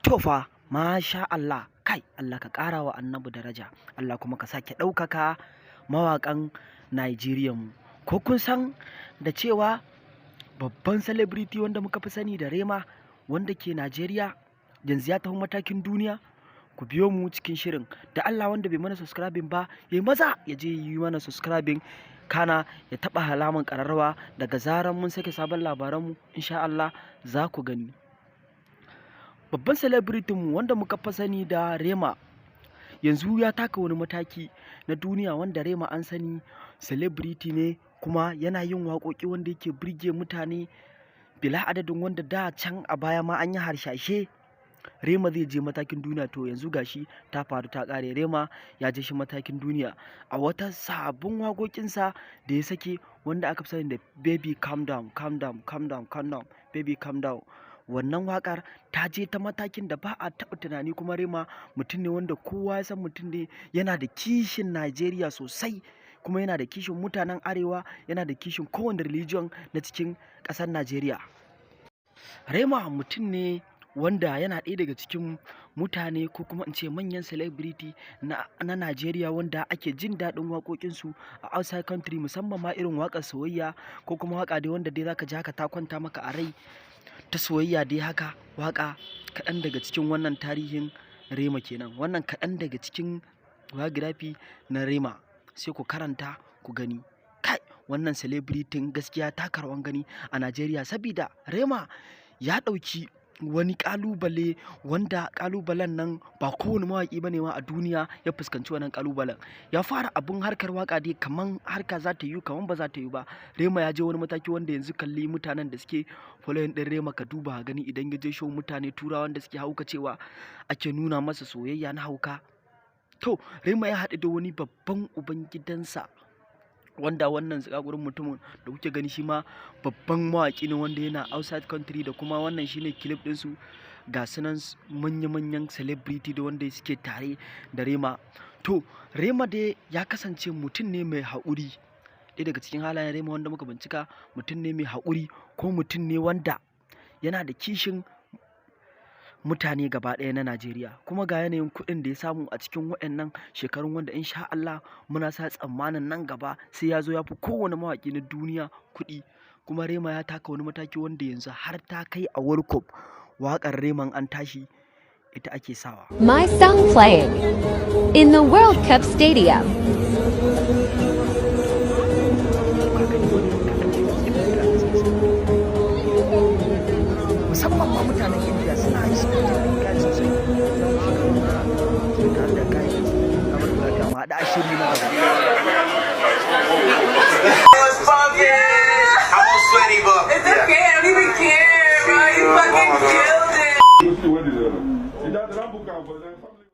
To fa, masha Allah, kai Allah ka ƙara wa annabi daraja, Allah kuma ka sake ɗaukaka mawaƙan Najeriya mu. Ko kun san da cewa babban celebrity wanda muka fi sani da Rema wanda ke Najeriya yanzu ya tafi matakin duniya? Ku biyo mu cikin shirin. Da Allah wanda bai mana subscribing ba, ya maza ya je yi mana subscribing, kana ya taɓa halaman ƙararrawa daga zaran mun sake sabon labaranmu, insha Allah za ku gani. Babban celebrity mu wanda muka fi sani da Rema yanzu ya taka wani mataki na duniya, wanda Rema an sani celebrity ne kuma yana yin waƙoƙi wanda yake burge mutane bila adadin, wanda da can a baya ma an yi harshashe Rema zai je matakin duniya. To yanzu gashi ta faru ta ƙare, Rema ya je shi matakin duniya a wata sabon waƙoƙinsa da ya sake wanda aka fi sani da baby calm down, calm down, calm down, calm down, baby calm down. Wannan waƙar ta je ta matakin da ba a taɓa tunani, kuma Rema mutum ne wanda kowa ya san mutum ne yana da kishin Najeriya sosai, kuma yana da kishin mutanen Arewa, yana da kishin kowane religion na cikin ƙasar Najeriya. Rema mutum ne wanda yana ɗaya daga cikin mutane ko kuma in ce manyan celebrity na Najeriya wanda ake jin daɗin waƙoƙinsu a outside country, musamman ma irin waƙar soyayya ko kuma waƙa dai wanda dai zaka ji haka ta kwanta maka a rai ta soyayya dai haka. Waƙa kaɗan daga cikin wannan tarihin Rema kenan, wannan kaɗan daga cikin biography na Rema, sai ku karanta ku gani. Kai wannan celebrity gaskiya taka rawan gani a Najeriya, sabida Rema ya ɗauki wani ƙalubale wanda ƙalubalen nan ba kowane mawaƙi bane ma a duniya ya fuskanci wannan ƙalubalen. Ya fara abun harkar waƙa dai kaman harka za ta yi kaman ba za ta yi ba. Rema ya je wani mataki wanda yanzu kalli mutanen da suke following ɗin Rema, ka duba gani idan ya je show mutane turawan da suke hauka cewa ake nuna masa soyayya na hauka. To Rema ya haɗu da wani babban ubangidansa wanda wannan zakagurin mutumin da kuke gani shi ma babban mawaƙi ne wanda yana outside country, da kuma wannan shine clip ɗinsu ga sunan manya-manyan celebrity da wanda suke tare da Rema. To Rema dai ya kasance mutum ne mai haƙuri, ɗaya daga cikin halayen Rema wanda muka bincika, mutum ne mai haƙuri ko mutum ne wanda yana da kishin mutane gaba ɗaya na Najeriya, kuma ga yanayin kuɗin da ya samu a cikin waɗannan shekarun, wanda insha Allah muna sa tsammanin nan gaba sai ya zo ya fi kowane mawaƙi na duniya kuɗi. Kuma Rema ya taka wani mataki wanda yanzu har ta kai a World Cup waƙar Reman an tashi ita ake sawa. My song playing in the World Cup Stadium. Musamman ma mutanen Indiya suna yi kayan sosai don haka ma ke tare da kayan kamar da kama da ashiri na gaba. It's okay, I don't even care, bro. You fucking killed it.